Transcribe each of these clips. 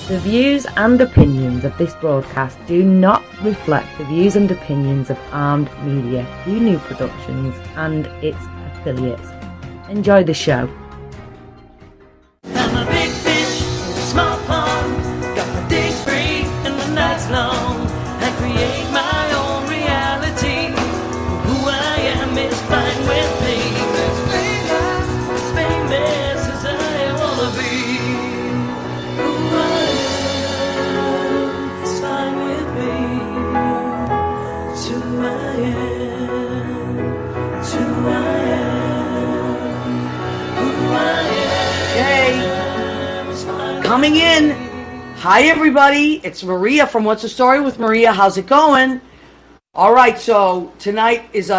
The views and opinions of this broadcast do not reflect the views and opinions of Armed Media, New Productions, and its affiliates. Enjoy the show. I'm a big fish in a small pond. Got my days free and my nights long. I create my own reality. Who I am is fine with me. As famous as I wanna be. Who I am is fine with me. It's who I am. It's who I am. Who I am. Hey, coming in. Hi, everybody. It's Maria from What's the Story with Maria. How's it going? All right, so tonight is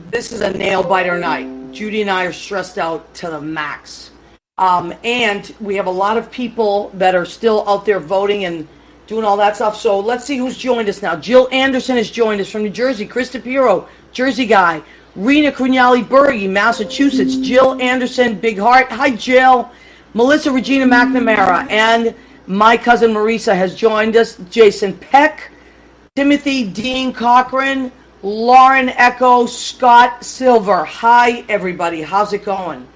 this is a nail biter night. Judy and I are stressed out to the max, and we have a lot of people that are still out there voting and doing all that stuff. So let's see who's joined us now. Jill Anderson has joined us from New Jersey. Chris DePiero, Jersey guy. Rena Crunali-Berge, Massachusetts. Jill Anderson, Big Heart. Hi, Jill. Melissa Regina McNamara, and my cousin Marisa has joined us. Jason Peck, Timothy Dean Cochran, Lauren Echo, Scott Silver. Hi, everybody. How's it going?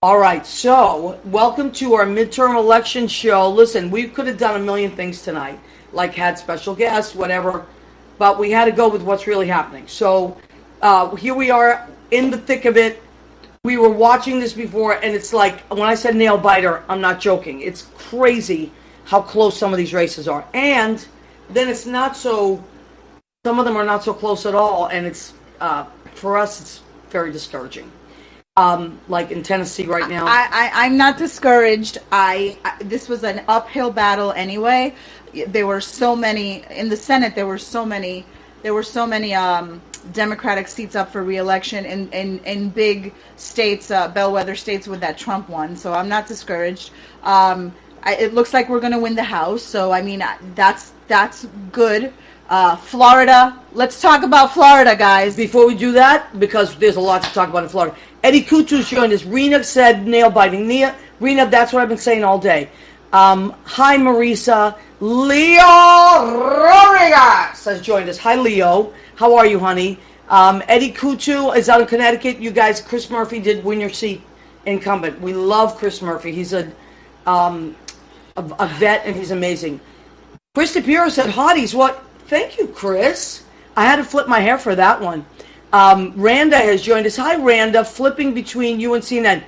All right, so welcome to our midterm election show. Listen, we could have done a million things tonight, like had special guests, whatever, but we had to go with what's really happening. So here we are in the thick of it. We were watching this before, and it's like, when I said nail biter, I'm not joking. It's crazy how close some of these races are. And then it's not so, some of them are not so close at all, and it's, for us, it's very discouraging. Like in Tennessee right now. I'm not discouraged. This was an uphill battle anyway. There were so many, in the Senate, there were so many Democratic seats up for re-election in big states, bellwether states with that Trump won. So I'm not discouraged. It looks like we're going to win the House. So, I mean, that's good. Florida. Let's talk about Florida, guys. Before we do that, because there's a lot to talk about in Florida. Eddie Kutu's joined us. Rena said nail biting. Rena, that's what I've been saying all day. Hi, Marisa. Leo Rodriguez has joined us. Hi, Leo. How are you, honey? Eddie Kutu is out in Connecticut. You guys, Chris Murphy did win your seat incumbent. We love Chris Murphy. He's a vet, and he's amazing. Chris DePiero said, hotties. What? Thank you, Chris. I had to flip my hair for that one. Randa has joined us. Hi, Randa. Flipping between you and CNN.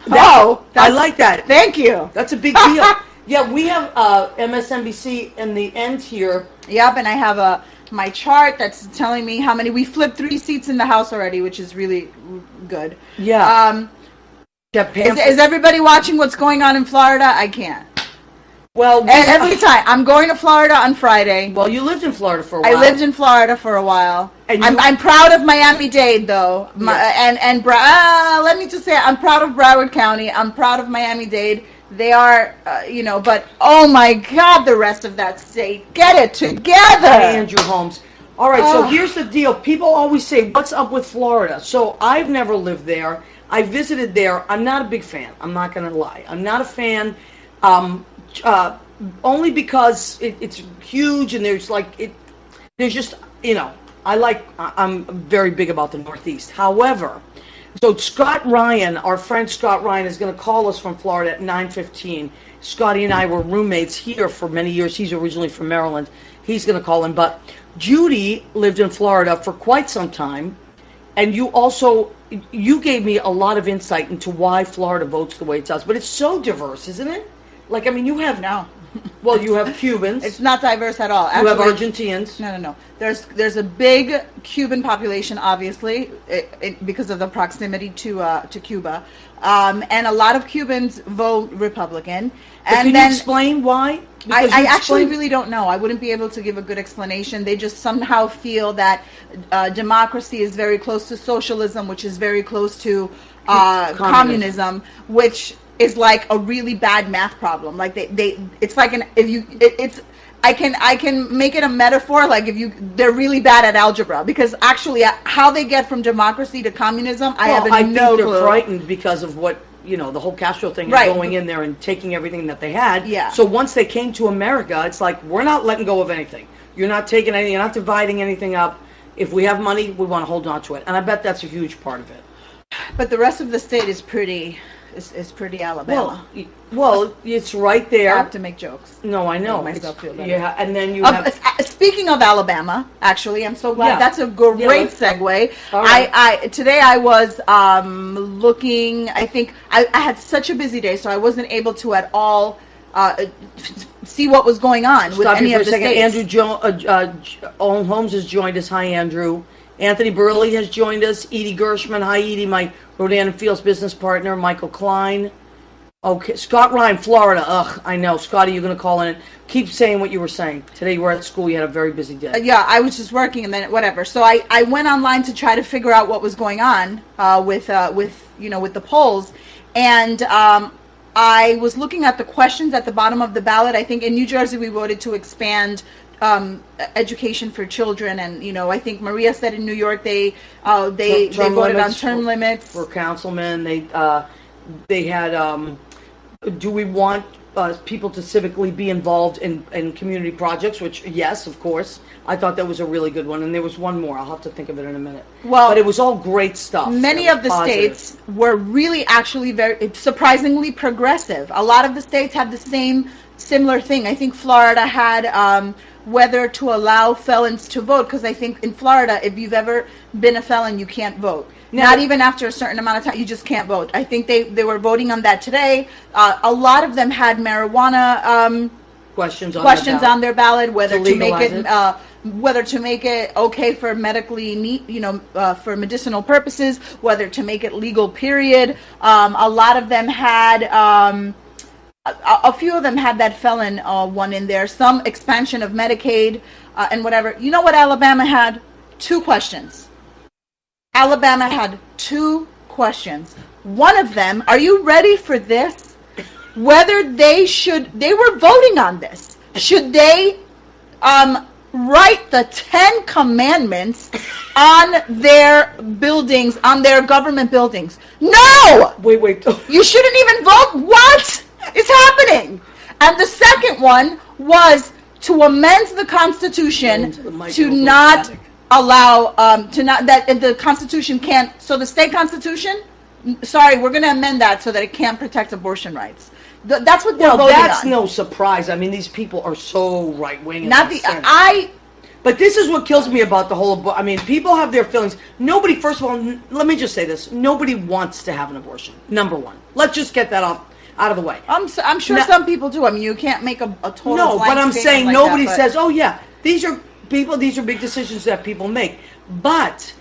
I like that. Thank you. That's a big deal. Yeah, we have MSNBC in the end here. Yep, and I have my chart that's telling me how many. We flipped 3 seats in the House already, which is really good. Yeah. Is everybody watching what's going on in Florida? I can't. Well, every time. I'm going to Florida on Friday. Well, you lived in Florida for a while. I lived in Florida for a while. And I'm proud of Miami-Dade, though. Yeah. Let me just say, I'm proud of Broward County. I'm proud of Miami-Dade. They are, but oh my God, the rest of that state. Get it together. Hey, Andrew Holmes. All right, so here's the deal. People always say, what's up with Florida? So I've never lived there. I visited there. I'm not a big fan. I'm not going to lie. I'm not a fan. Only because it's huge and there's just, I'm very big about the Northeast. However, so Scott Ryan, our friend Scott Ryan, is going to call us from Florida at 9:15. Scotty and I were roommates here for many years. He's originally from Maryland. He's going to call in. But Judy lived in Florida for quite some time. And you gave me a lot of insight into why Florida votes the way it does. But it's so diverse, isn't it? Like, I mean, you have... No. Well, you have Cubans. It's not diverse at all. Actually, you have Argentinians. No. There's a big Cuban population, obviously, because of the proximity to Cuba, and a lot of Cubans vote Republican. Can you explain why? I actually really don't know. I wouldn't be able to give a good explanation. They just somehow feel that democracy is very close to socialism, which is very close to communism, which is like a really bad math problem. Like it's like I can make it a metaphor. Like they're really bad at algebra, because actually how they get from democracy to communism, I have no clue. I think they're frightened because of what the whole Castro thing is Right. going in there and taking everything that they had. Yeah. So once they came to America, it's like, we're not letting go of anything. You're not taking anything, you're not dividing anything up. If we have money, we want to hold on to it. And I bet that's a huge part of it. But the rest of the state is pretty Alabama. Well, it's right I there. have to make jokes. No, I know. Make myself feel better. Yeah, and then you have... Speaking of Alabama, actually, I'm so glad. Yeah. That's a great segue. All right. Today I was looking. I think I had such a busy day, so I wasn't able to at all see what was going on with Stop any you for of a the second. states. Andrew Owen Holmes has joined us. Hi, Andrew. Anthony Burley has joined us. Edie Gershman. Hi, Edie. My Rodan and Fields business partner. Michael Klein. Okay. Scott Ryan, Florida. Ugh, I know. Scotty, you're going to call in. Keep saying what you were saying. Today you were at school. You had a very busy day. Yeah, I was just working and then whatever. So I went online to try to figure out what was going on with the polls. And I was looking at the questions at the bottom of the ballot. I think in New Jersey we voted to expand education for children, and I think Maria said in New York they voted on term limits for councilmen. They had do we want people to civically be involved in community projects? Which, yes, of course. I thought that was a really good one, and there was one more. I'll have to think of it in a minute. Well, but it was all great stuff. Many of the states were really actually very surprisingly progressive. A lot of the states had the similar thing. I think Florida had whether to allow felons to vote, because I think in Florida, if you've ever been a felon, you can't vote. Not even after a certain amount of time, you just can't vote. I think they were voting on that today. A lot of them had marijuana questions on their ballot, whether to make it okay for medically for medicinal purposes, whether to make it legal, period. A lot of them had a few of them had that felon one in there, some expansion of Medicaid and whatever. You know what Alabama had? 2 questions. Alabama had 2 questions. One of them, are you ready for this? Whether they were voting on this. Should they write the 10 commandments on their buildings, on their government buildings? No! Wait. You shouldn't even vote. What is happening? And the second one was to amend the Constitution to not allow that the Constitution can't. So the state Constitution, sorry, we're going to amend that so that it can't protect abortion rights. That's what they're voting on. That's no surprise. I mean, these people are so right wing. But this is what kills me about the whole. I mean, people have their feelings. Nobody. First of all, let me just say this: nobody wants to have an abortion. Number one. Let's just get that out of the way. I'm sure some people do. I mean, you can't make a total. No, but I'm saying like nobody that, says, "Oh yeah, these are people. These are big decisions that people make." But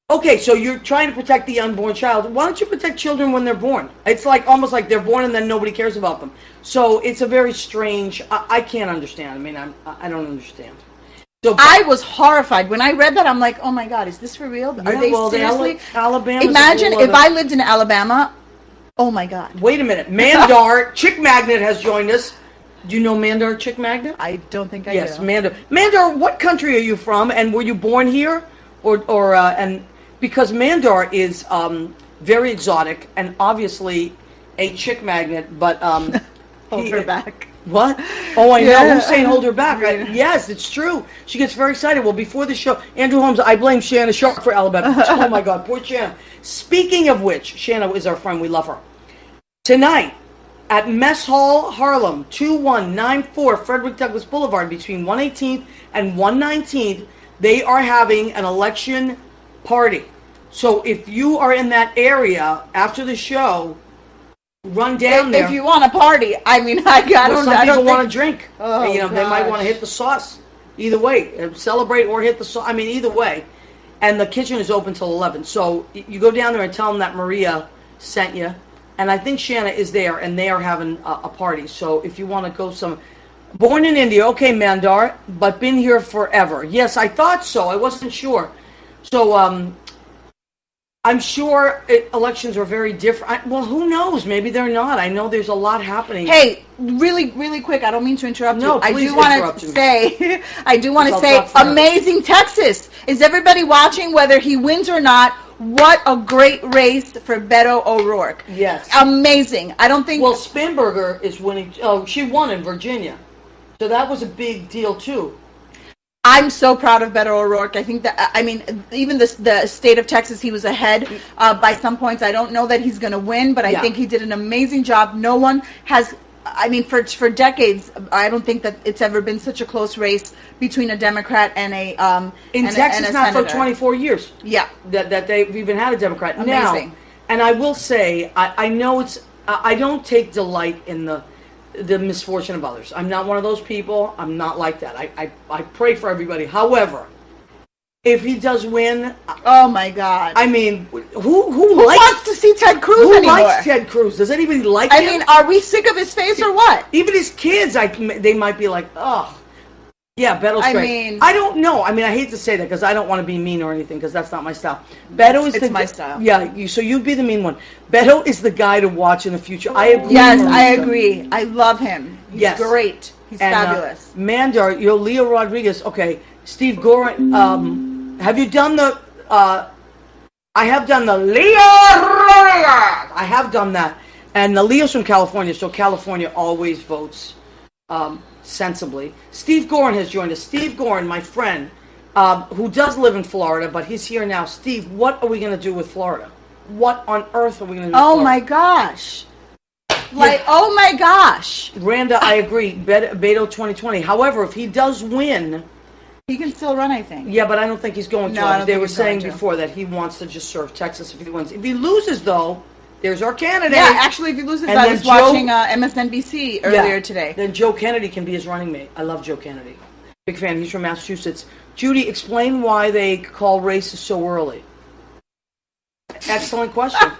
okay, so you're trying to protect the unborn child. Why don't you protect children when they're born? It's like almost like they're born and then nobody cares about them. So it's a very strange. I can't understand. I mean, I don't understand. So, I was horrified when I read that. I'm like, oh my God, is this for real? Are they seriously? Alabama. Imagine if I lived in Alabama. Oh my God. Wait a minute. Mandar, Chick Magnet has joined us. Do you know Mandar Chick Magnet? I don't think I do. Yes, Mandar. Mandar, what country are you from? And were you born here? And because Mandar is very exotic and obviously a chick magnet, but hold her back. What? Oh, I know. Who's saying hold her back? Yes, it's true. She gets very excited. Well, before the show, Andrew Holmes, I blame Shanna Sharp for Alabama. Oh my God, poor Shanna. Speaking of which, Shanna is our friend. We love her. Tonight at Mess Hall, Harlem, 2194 Frederick Douglass Boulevard, between 118th and 119th, they are having an election party. So if you are in that area after the show, run down there. If you want a party, I mean, I don't. Some people want to drink. Oh, they might want to hit the sauce. Either way, celebrate or hit the sauce. I mean, either way. And the kitchen is open till 11. So you go down there and tell them that Maria sent you. And I think Shanna is there, and they are having a party. So if you want to go born in India, okay, Mandar, but been here forever. Yes, I thought so. I wasn't sure. So I'm sure elections are very different. Well, who knows? Maybe they're not. I know there's a lot happening. Hey, really, really quick. I don't mean to interrupt you. I do want to say, amazing Texas. Is everybody watching? Whether he wins or not, what a great race for Beto O'Rourke. Yes. Amazing. I don't think... Well, Spanberger is winning. Oh, she won in Virginia. So that was a big deal, too. I'm so proud of Beto O'Rourke. I think that, I mean, even the state of Texas, he was ahead by some points. I don't know that he's going to win, but I think he did an amazing job. No one has, I mean, for decades, I don't think that it's ever been such a close race between a Democrat and a in and Texas, a, and a not senator. for 24 years. Yeah, that they've even had a Democrat. Amazing. Now, and I will say, I know it's, I don't take delight in the misfortune of others. I'm not one of those people. I'm not like that. I pray for everybody. However, if he does win, oh my God! I mean, who wants to see Ted Cruz who anymore? likes Ted Cruz? Does anybody like I him? mean, are we sick of his face or what? Even his kids, they might be like, oh, yeah, Beto's I great. mean, I don't know. I mean, I hate to say that because I don't want to be mean or anything because that's not my style. Beto is it's my style. Yeah, so you'd be the mean one. Beto is the guy to watch in the future. I agree. Yes, I agree. I love him. He's great. He's fabulous. Mandar, Leo Rodriguez. Okay, Steve Gorin. Have you done the? I have done the Leo Rodriguez. I have done that, and the Leo's from California, so California always votes sensibly. Steve Gorin has joined us. Steve Gorin, my friend, who does live in Florida, but he's here now. Steve, what are we going to do with Florida? What on earth are we going to do with Florida? My gosh. Like, oh my gosh. Randa, I agree. Beto 2020. However, if he does win... He can still run, I think. Yeah, but I don't think he's going to. No, I don't they think were he's saying going to. before that he wants to just serve Texas if he wins. If he loses, though, there's our candidate. Yeah, actually, if he loses, And I then was watching MSNBC earlier today. Then Joe Kennedy can be his running mate. I love Joe Kennedy. Big fan. He's from Massachusetts. Judy, explain why they call races so early. Excellent question.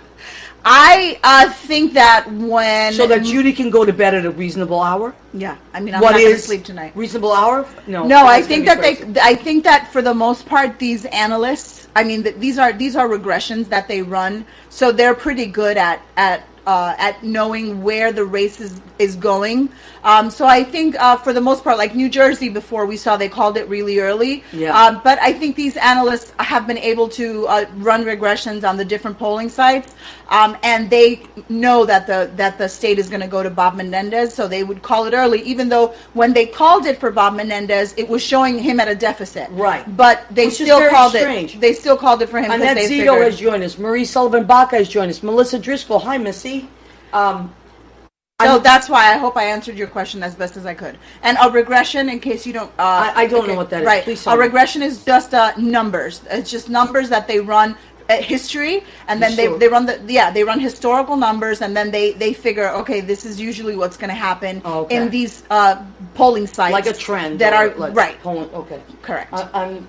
I think that when... So that Judy can go to bed at a reasonable hour? Yeah, I mean, I'm not going to sleep tonight. Reasonable hour? No, I think that I think that for the most part, these analysts, I mean, these are regressions that they run, so they're pretty good at knowing where the race is going. So I think for the most part, like New Jersey before, we saw they called it really early. Yeah. But I think these analysts have been able to run regressions on the different polling sites, and they know that the state is going to go to Bob Menendez, so they would call it early, even though when they called it for Bob Menendez, it was showing him at a deficit. Right. But they Which is still very called strange. it. They still called it for him. Annette they Zito figured, has joined us. Marie Sullivan-Baca has joined us. Melissa Driscoll. Hi, Missy. So that's why I hope I answered your question as best as I could. And a regression, in case you don't... I don't know what that is. Right. Please tell A me. regression is just numbers. It's just numbers that they run history, and then they run they run historical numbers, and then they figure, okay, this is usually what's going to happen in these polling sites, like a trend that are like right. Polling, okay, correct.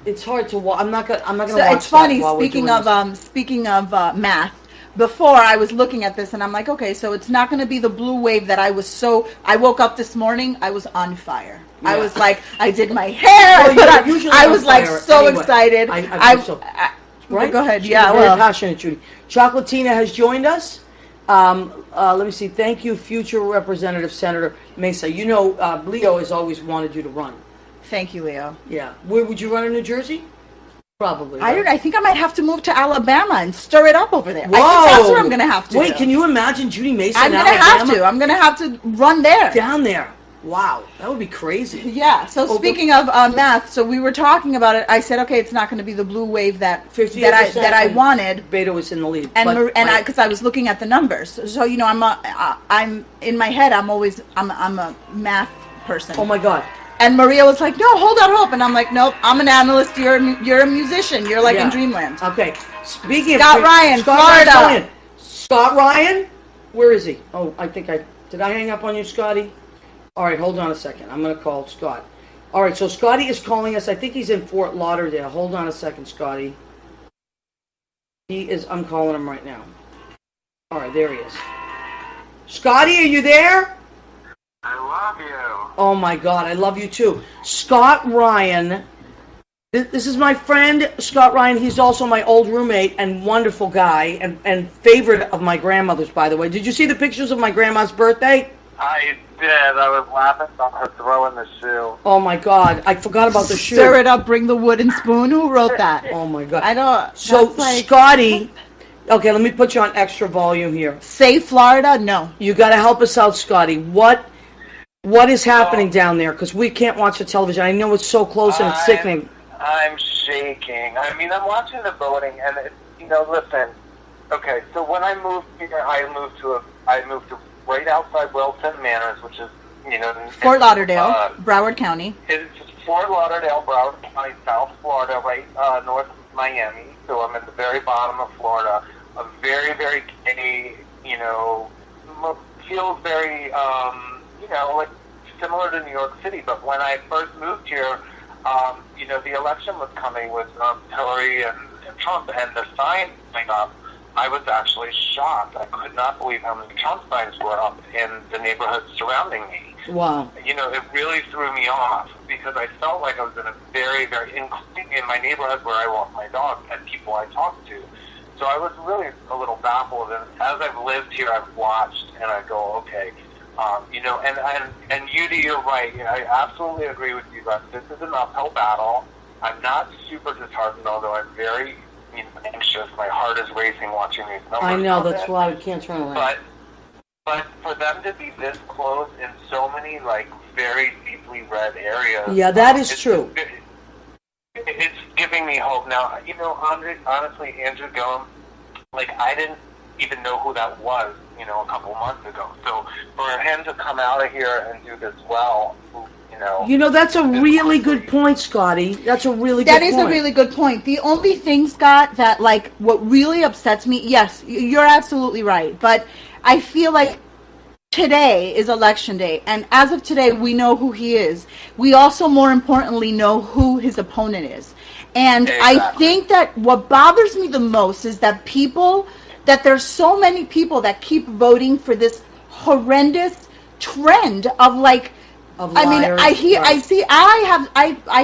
It's hard to. I'm not gonna. So watch it's funny. that while we're doing Speaking of math. Before I was looking at this and I'm like, okay, so it's not going to be the blue wave that I woke up this morning, I was on fire. Yeah. I was like, I did my hair. I was like so excited. Right? Go ahead. She's very passionate, Judy. Chocolatina has joined us. Let me see. Thank you, future Representative Senator Mesa. You know, Leo has always wanted you to run. Thank you, Leo. Yeah. Where would you run in New Jersey? Probably. Right? Right? I think I might have to move to Alabama and stir it up over there. Whoa. I think that's where I'm going to have to. Wait, can you imagine Judy Mesa I'm in going to Alabama? have to. I'm going to have to run there. Down there. Wow. That would be crazy. Yeah. So speaking of math, so we were talking about it. I said, okay, it's not going to be the blue wave that I wanted. Beto was in the lead. Because I was looking at the numbers. So you know, I'm in my head. I'm a math person. Oh my God. And Maria was like, no, hold on, and I'm like, nope, I'm an analyst. You're a musician. You're like in dreamland. Okay. Speaking Scott of Ryan, Florida. Scott Ryan, where is he? Oh, did I hang up on you, Scotty? All right, hold on a second. I'm going to call Scott. All right, so Scotty is calling us. I think he's in Fort Lauderdale. Hold on a second, Scotty. I'm calling him right now. All right, there he is. Scotty, are you there? I love you. Oh my God, I love you too. Scott Ryan. This is my friend, Scott Ryan. He's also my old roommate and wonderful guy and favorite of my grandmother's, by the way. Did you see the pictures of my grandma's birthday? I did. I was laughing about her throwing the shoe. Oh my God, I forgot about the shoe. Stir it up, bring the wooden spoon. Who wrote that? Oh my God. I don't. So that's like, Scotty, okay, let me put you on extra volume here. say Florida? No. You got to help us out, Scotty. What is happening down there? Because we can't watch the television. I know it's so close and it's sickening. I'm shaking. I mean, I'm watching the voting, and listen. Okay, so when I moved here, I moved to right outside Wilton Manors, which is Fort Lauderdale, Broward County. It's Fort Lauderdale, Broward County, South Florida, right north of Miami. So I'm at the very bottom of Florida. A very, very gay, feels very, like similar to New York City. But when I first moved here, the election was coming with Hillary and Trump, and the signs went up. I was actually shocked. I could not believe how many Trump signs were up in the neighborhoods surrounding me. Wow. It really threw me off because I felt like I was in a very, very, including in my neighborhood where I walk my dog and people I talk to. So I was really a little baffled. And as I've lived here, I've watched and I go, okay, and Judy, you're right. I absolutely agree with you that this is an uphill battle. I'm not super disheartened, although I'm very anxious. My heart is racing watching these numbers. I know, that's why we can't turn away. But for them to be this close in so many, like, very deeply red areas... Yeah, that is true. It's giving me hope. Now, honestly, Andrew Gillum, I didn't even know who that was, a couple months ago. So for him to come out of here and do this well... that's a really good point, Scotty. That's a really good point. That is a really good point. The only thing, Scott, that what really upsets me, yes, you're absolutely right. But I feel like today is election day. And as of today, we know who he is. We also, more importantly, know who his opponent is. And exactly. I think that what bothers me the most is that there's so many people that keep voting for this horrendous trend of liars, I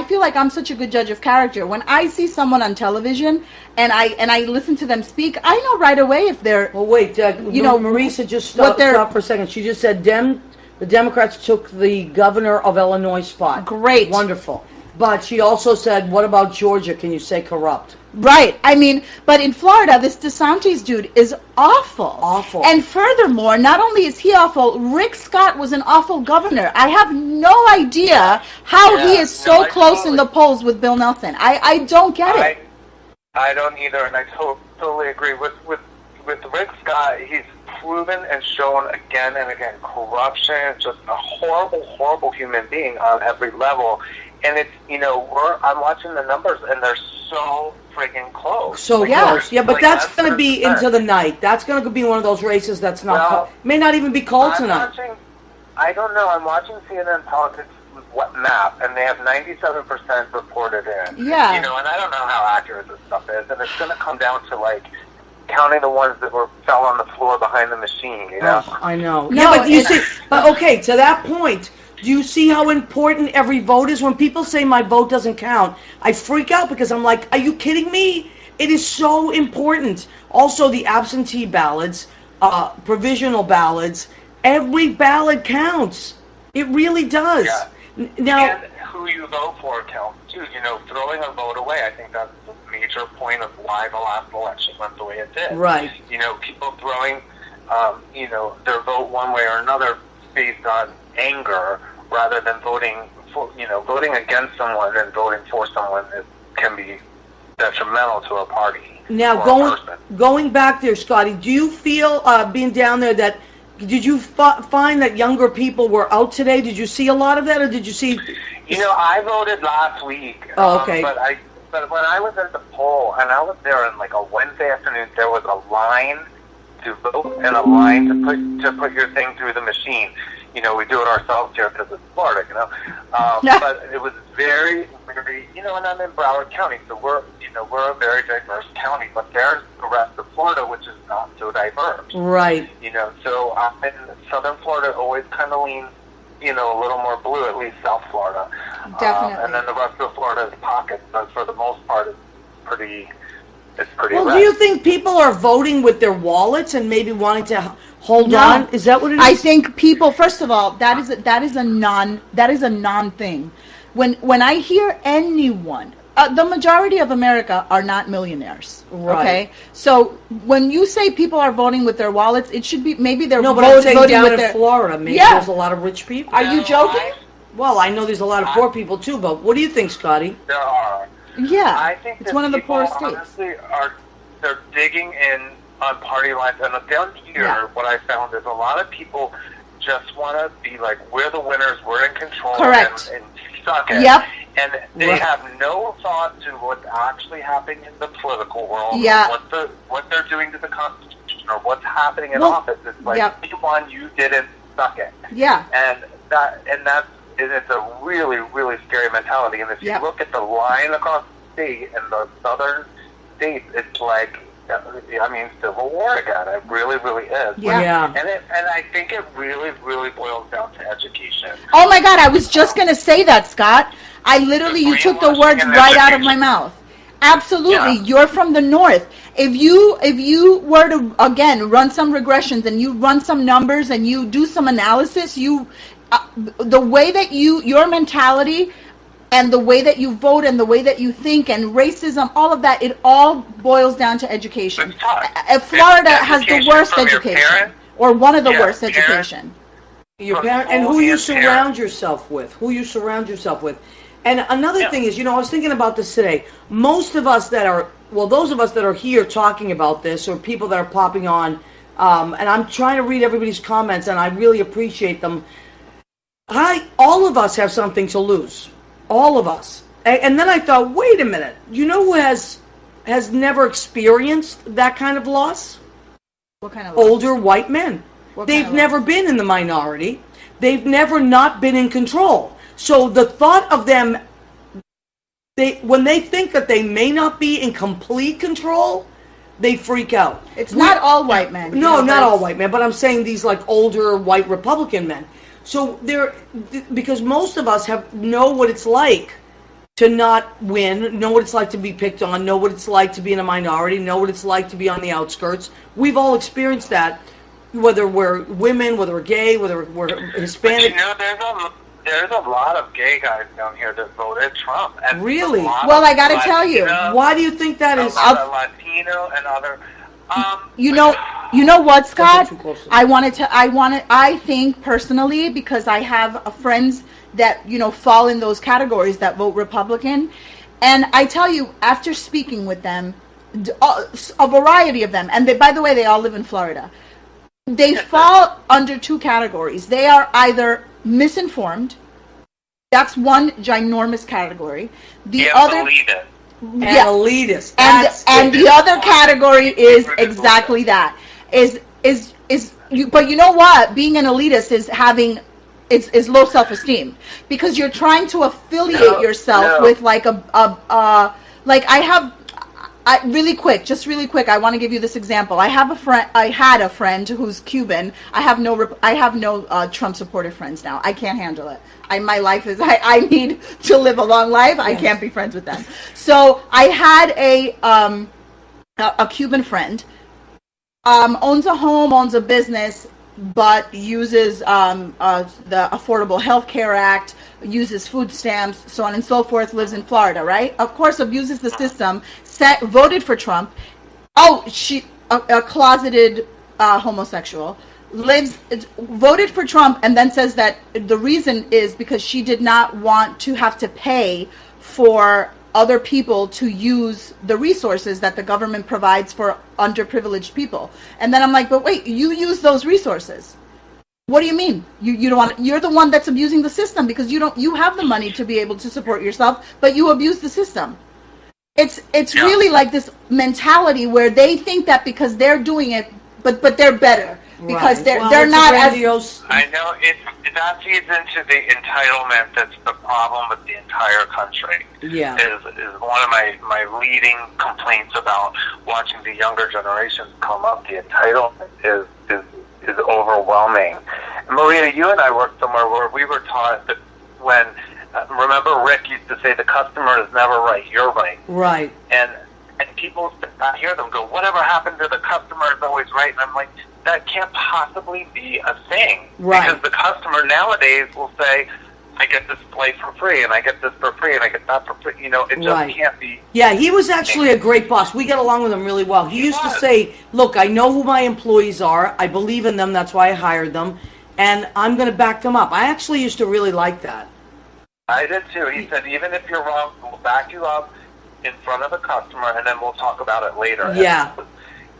feel like I'm such a good judge of character. When I see someone on television and I listen to them speak, I know right away if they're... Well, wait, Marisa just stop for a second. She just said the Democrats took the governor of Illinois spot. Great. Wonderful. But she also said, what about Georgia? Can you say corrupt? Right. I mean, but in Florida, this DeSantis dude is awful. Awful. And furthermore, not only is he awful, Rick Scott was an awful governor. I have no idea how he is so close in the polls with Bill Nelson. I don't get it. I don't either, and I totally agree. With Rick Scott, he's proven and shown again and again corruption, just a horrible, horrible human being on every level. And it's, I'm watching the numbers, and they're so freaking close. So close. Yeah, but that's going to be into the night. That's going to be one of those races that's not may not even be called tonight. I don't know. I'm watching CNN Politics map, and they have 97% reported in. Yeah. And I don't know how accurate this stuff is, and it's going to come down to, counting the ones that fell on the floor behind the machine, Oh, I know. No, yeah, but you see, okay, to that point... Do you see how important every vote is? When people say my vote doesn't count, I freak out because I'm like, are you kidding me? It is so important. Also, the absentee ballots, provisional ballots, every ballot counts. It really does. Yeah. Now, and who you vote for counts too. Throwing a vote away, I think that's a major point of why the last election went the way it did. Right. People throwing, their vote one way or another based on anger rather than voting against someone and voting for someone that can be detrimental to a party. Now, going back there, Scotty, do you feel, being down there, did you find that younger people were out today? Did you see a lot of that, or did you see... I voted last week. Oh, okay. But when I was at the poll, and I was there on a Wednesday afternoon, there was a line to vote and a line to put your thing through the machine. We do it ourselves here because it's Florida, But it was very, very, and I'm in Broward County, so we're a very diverse county. But there's the rest of Florida, which is not so diverse. Right. So in Southern Florida always kind of leans, a little more blue, at least South Florida. Definitely. And then the rest of Florida is pockets, but for the most part, it's pretty Well, red. do you think people are voting with their wallets and maybe wanting to hold No. on? Is that what it is? I think people. First of all, that is a non thing. When I hear anyone, the majority of America are not millionaires. Right. Okay, so when you say people are voting with their wallets, it should be maybe they're No, but I'm saying voting down with in their. Florida, maybe Yeah. there's a lot of rich people. Are you joking? Well, I know there's a lot of poor people too, but what do you think, Scotty? There are. Yeah, I think it's that one of the people poorest states. honestly they're digging in on party lines, and down here, Yeah. what I found is a lot of people just want to be like, we're the winners, we're in control, Correct. and suck it. Yep. And they Right. have no thought to what's actually happening in the political world, Yeah. or what they're doing to the Constitution, or what's happening in Well, office. It's like, yep. you won, you didn't, suck it. Yeah. And it's a really, really scary mentality. And if Yep. you look at the line across the state and the southern states, it's like, I mean, civil war again. It really, really is. Yeah. Yeah. And I think it really, really boils down to education. Oh my God, I was just going to say that, Scott. I literally, you took the words right out of my mouth. Absolutely. Yeah. You're from the north. If you were to, again, run some regressions and you run some numbers and you do some analysis, the way that your mentality and the way that you vote and the way that you think and racism, all of that, it all boils down to education. It's tough. Florida It's has the education worst from your education, parents. or one of the Yeah, worst parents. education. Your From parent, and school who you and surround parents. yourself with. Who you surround yourself with. And another Yeah. thing is, I was thinking about this today. Most of us that are, those of us that are here talking about this, or people that are popping on, and I'm trying to read everybody's comments, and I really appreciate them. All of us have something to lose. All of us. And then I thought, wait a minute. You know who has never experienced that kind of loss? What kind of loss? Older white men. What They've kind of never been in the minority. They've never not been in control. So the thought of them, when they think that they may not be in complete control, they freak out. It's not all white men. No, not all white men, but I'm saying these like older white Republican men. So because most of us know what it's like to not win, know what it's like to be picked on, know what it's like to be in a minority, know what it's like to be on the outskirts. We've all experienced that, whether we're women, whether we're gay, whether we're Hispanic. But there's a lot of gay guys down here that voted Trump. And Really? Well, I gotta tell you. Why do you think that is? A lot of Latino and other. You know what, Scott? Too close. I think personally, because I have friends that, fall in those categories that vote Republican. And I tell you, after speaking with them, a variety of them, and by the way, they all live in Florida, they fall under two categories. They are either misinformed. That's one ginormous category. The other, elitist. And elitist. and the other category is exactly that. But you know what? Being an elitist is low self-esteem, because you're trying to affiliate yourself with like really quick, I want to give you this example. I had a friend who's Cuban. I have no Trump supporter friends now. I can't handle it. My life is, I need to live a long life. I can't be friends with them. So I had a Cuban friend, owns a home, owns a business, but uses the Affordable Health Care Act, uses food stamps, so on and so forth, lives in Florida, right? Of course, abuses the system, voted for Trump. Oh, she, a closeted homosexual, voted for Trump, and then says that the reason is because she did not want to have to pay for other people to use the resources that the government provides for underprivileged people. And then I'm like, but wait, you use those resources. What do you mean? You don't want, you're the one that's abusing the system, because you have the money to be able to support yourself, but you abuse the system. It's really like this mentality where they think that because they're doing it, but they're better. Because they're not as... I know that feeds into the entitlement that's the problem with the entire country. Yeah. Is one of my leading complaints about watching the younger generations come up. The entitlement is overwhelming. And Maria, you and I worked somewhere where we were taught that when remember Rick used to say the customer is never right, you're right. Right. And people, I hear them go, whatever happened to the customer is always right. And I'm like, that can't possibly be a thing. Right. Because the customer nowadays will say, I get this plate for free, and I get this for free, and I get that for free. You know, it just can't be. Yeah, he was actually a great boss. We got along with him really well. He used to say, look, I know who my employees are. I believe in them. That's why I hired them. And I'm going to back them up. I actually used to really like that. I did too. He said, even if you're wrong, we'll back you up in front of the customer, and then we'll talk about it later. Yeah. And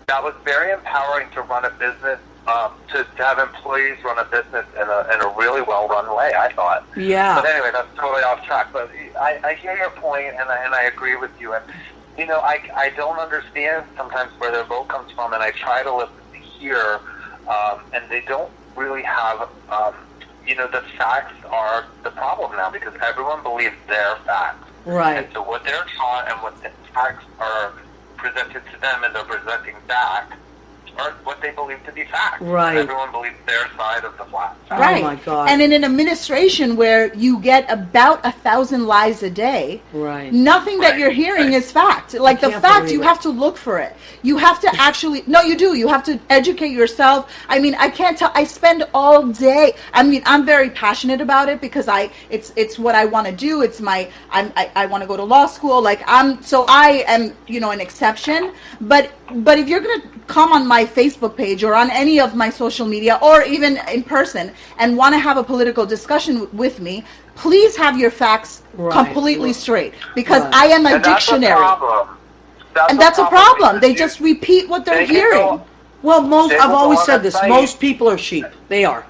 that was very empowering to run a business, to have employees run a business in a really well-run way, I thought. Yeah. But anyway, that's totally off track. But I hear your point, and I agree with you. And, you know, I don't understand sometimes where their vote comes from, and I try to listen to hear, and they don't really have, you know, the facts are the problem now because everyone believes their facts. Right. And so what they're taught and what the facts are presented to them and they're presenting back are what they believe to be facts. Right. Everyone believes their side of the fact. Right. Oh my God. And in an administration where you get about 1,000 lies a day, Right. nothing that you're hearing is fact. Like the can't fact, believe you it. have to look for it. You have to actually, no, you do. You have to educate yourself. I mean, I can't tell. I spend all day. I mean, I'm very passionate about it because it's what I want to do. It's I want to go to law school. Like I am, you know, an exception. But if you're gonna come on my Facebook page or on any of my social media or even in person and want to have a political discussion with me, please have your facts completely straight because I am a And that's dictionary. a problem. That's a problem. They just repeat what they're They can hearing. go- Well, They I've will always go on said a this. site. Most people are sheep. They are.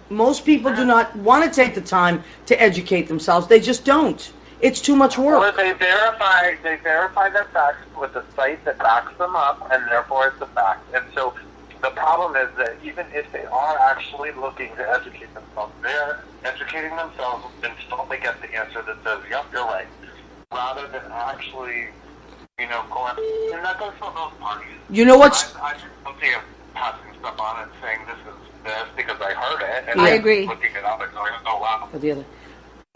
Most people do not want to take the time to educate themselves. They just don't. It's too much Or work. they verify their facts with a site that backs them up, and therefore it's a fact. And so the problem is that even if they are actually looking to educate themselves, they're educating themselves until they get the answer that says, yep, you're right, rather than actually, you know, going, and that goes for both parties. You know what's... I just don't see them passing stuff on and saying this is this because I heard it, and I then agree. looking it up and going, oh, wow. The other.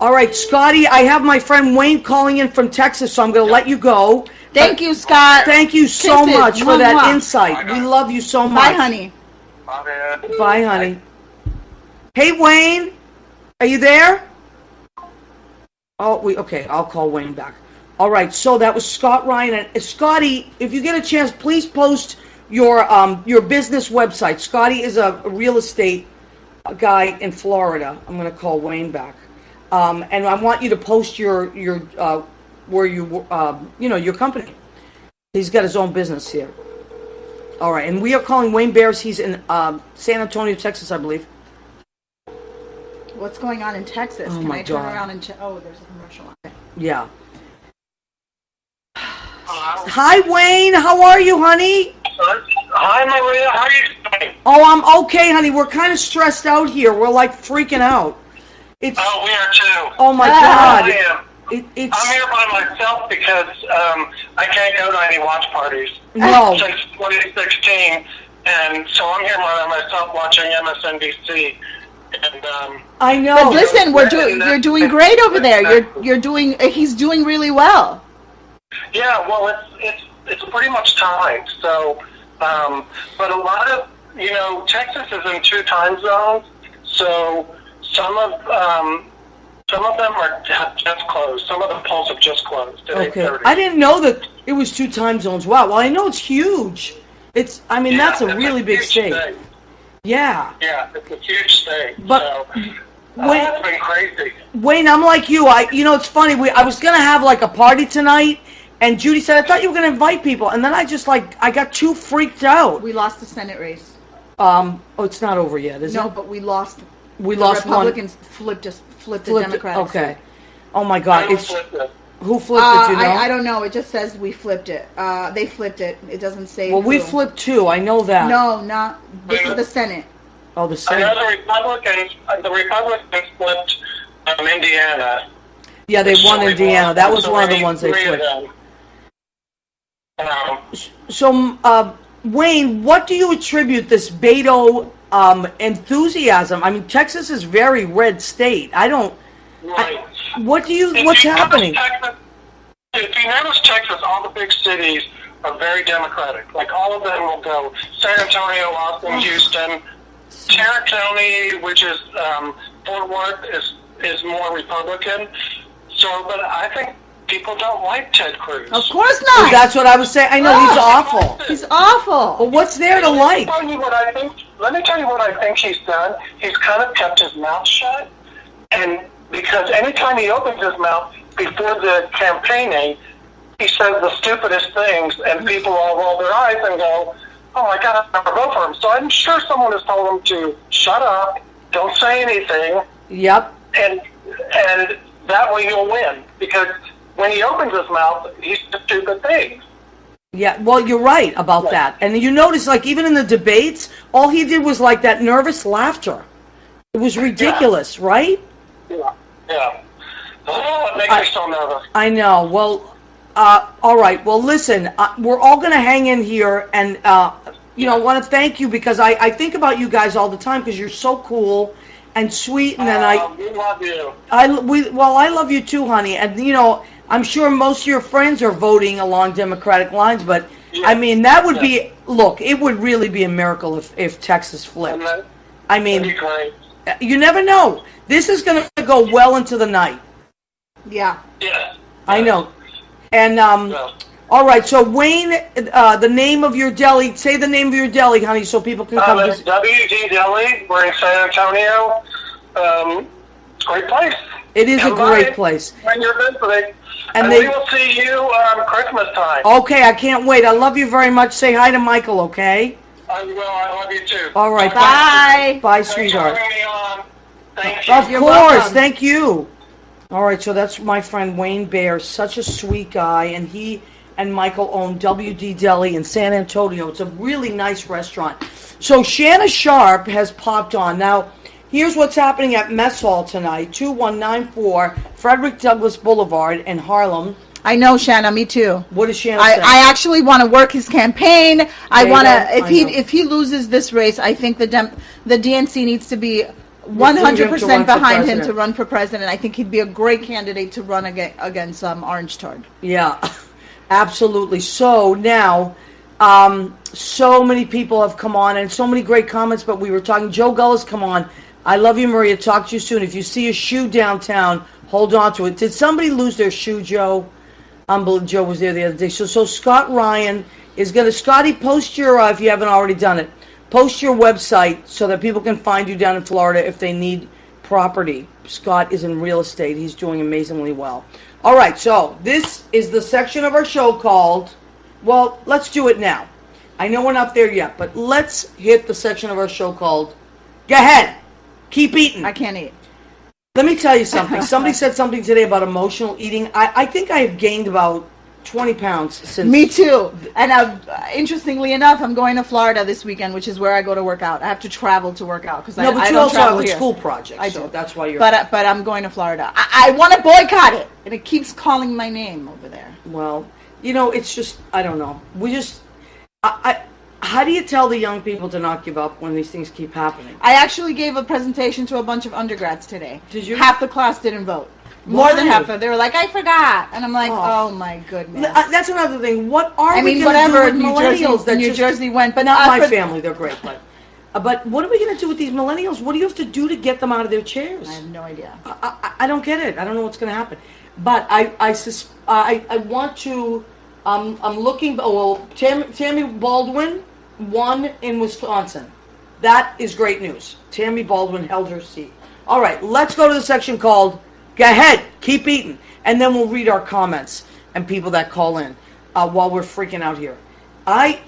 All right, Scotty, I have my friend Wayne calling in from Texas, so I'm going to let you go. Thank you, Scott. Thank you so Kisses. much for Mwah, that mwah. insight. We love you so much. Bye, honey. Okay. Bye, honey. Hey, Wayne, are you there? Oh, okay, I'll call Wayne back. All right, so that was Scott Ryan. And Scotty, if you get a chance, please post your business website. Scotty is a real estate guy in Florida. I'm going to call Wayne back. And I want you to post your where you your company. He's got his own business here. All right, and we are calling Wayne Bears. He's in San Antonio, Texas, I believe. What's going on in Texas? Oh, Can my I turn God. around and oh, there's a commercial on it. Yeah. Hi, Wayne. How are you, honey? Hi, Maria. How are you doing? Oh, I'm okay, honey. We're kind of stressed out here. We're like freaking out. It's Oh, we are too. oh my I God. am. It's I'm here by myself because I can't go to any watch parties No. since 2016, and so I'm here by myself watching MSNBC. And I know. But listen, you're doing great over there. He's doing really well. yeah, well, it's pretty much time. So, but a lot of Texas is in 2 time zones, so some of them are just closed. Some of the polls have just closed. At Okay. 8:30. I didn't know that it was 2 time zones. Wow. Well, I know it's huge. That's a Yeah, really it's big huge state. Yeah. Yeah, it's a huge state. But So, Wayne, it's been crazy. Wayne, I'm like you. It's funny. I was gonna have like a party tonight, and Judy said, "I thought you were gonna invite people," and then I got too freaked out. We lost the Senate race. Oh, it's not over yet, is it? No, but we lost. We the lost one. Republicans flipped the Democratic. Okay. Oh my God. Who flipped it? You know? I don't know. It just says we flipped it. They flipped it. It doesn't say. Well, we who. flipped 2. I know that. No, not. This is the Senate. Oh, the I Senate. know the Republicans flipped Indiana. Yeah, they won So Indiana. That was one of the three- ones they three of flipped. them. So, Wayne, what do you attribute this Beto enthusiasm? I mean, Texas is very red state. Right. What's If happening? If you notice Texas, all the big cities are very Democratic. Like, all of them will go San Antonio, Austin, Houston. Tarrant County, which is Fort Worth, is more Republican. So, but I think people don't like Ted Cruz. Of course not. That's what I was saying. I know he's awful. He's awful. Well, what's there to like? Let me tell you what I think he's done. He's kind of kept his mouth shut, and because anytime he opens his mouth before the campaigning, he says the stupidest things, and people all roll their eyes and go, "Oh my God, I'll never vote for him." So I'm sure someone has told him to shut up, don't say anything. Yep. And that way he'll win, because when he opens his mouth, he says stupid things. Yeah, well, you're right about that. And you notice, like, even in the debates, all he did was, like, that nervous laughter. It was ridiculous, right? Yeah. Oh, it makes me so nervous. I know. Well, all right. Well, listen, we're all going to hang in here, and, I want to thank you, because I think about you guys all the time, because you're so cool and sweet, and then we love you. I love you too, honey, and, I'm sure most of your friends are voting along Democratic lines, but, I mean, that would be, look, it would really be a miracle if Texas flipped. I mean, that'd be great. You never know. This is going to go well into the night. Yeah. Yeah. I know. And, all right, so Wayne, the name of your deli, say the name of your deli, honey, so people can come It's visit. WD Deli. We're in San Antonio. It's a great place. It is Come a great by place. when you're visiting. And And they- we will see you Christmas time. Okay, I can't wait. I love you very much. Say hi to Michael, okay? I will. I love you too. All right. Bye. Bye, Thanks for sweetheart. having me on. Thank you. Of You're course, welcome. thank you. All right, so that's my friend Wayne Bear, such a sweet guy, and he and Michael own WD Deli in San Antonio. It's a really nice restaurant. So Shanna Sharp has popped on. Now, here's what's happening at Mess Hall tonight, 2194 Frederick Douglass Boulevard in Harlem. I know, Shanna. Me too. What does Shanna say? I actually want to work his campaign. I you want go. to. I know. If he loses this race, I think the DNC needs to be run 100% for behind him president. to run for president. I think he'd be a great candidate to run against Orange Tard. Yeah, absolutely. So now, so many people have come on and so many great comments, but we were talking, Joe Gullis, come on. I love you, Maria. Talk to you soon. If you see a shoe downtown, hold on to it. Did somebody lose their shoe, Joe? Joe was there the other day. So Scott Ryan is going to, Scotty, post your, if you haven't already done it, post your website so that people can find you down in Florida if they need property. Scott is in real estate. He's doing amazingly well. All right, so this is the section of our show called, well, let's do it now. I know we're not there yet, but let's hit the section of our show called, go ahead, keep eating. I can't eat. Let me tell you something. Somebody said something today about emotional eating. I think I have gained about 20 pounds since. Me too. And interestingly enough, I'm going to Florida this weekend, which is where I go to work out. I have to travel to work out because No, but I you don't also have travel a here. school project. I so do. that's why you're. But I'm going to Florida. I want to boycott it, and it keeps calling my name over there. Well, it's just, I don't know. We just, how do you tell the young people to not give up when these things keep happening? I actually gave a presentation to a bunch of undergrads today. Did you? Half the class didn't vote. More Why? than half of them. They were like, I forgot. And I'm like, Oh. oh my goodness. That's another thing. What are I we mean, going to do whatever with New millennials Jersey, that New just, Jersey went, but not my for- family, they're great, but what are we going to do with these millennials? What do you have to do to get them out of their chairs? I have no idea. I don't get it. I don't know what's going to happen. But I want to. I'm looking. Well, Tammy Baldwin won in Wisconsin. That is great news. Tammy Baldwin held her seat. All right, let's go to the section called "Go Ahead, Keep Eating," and then we'll read our comments and people that call in while we're freaking out here. I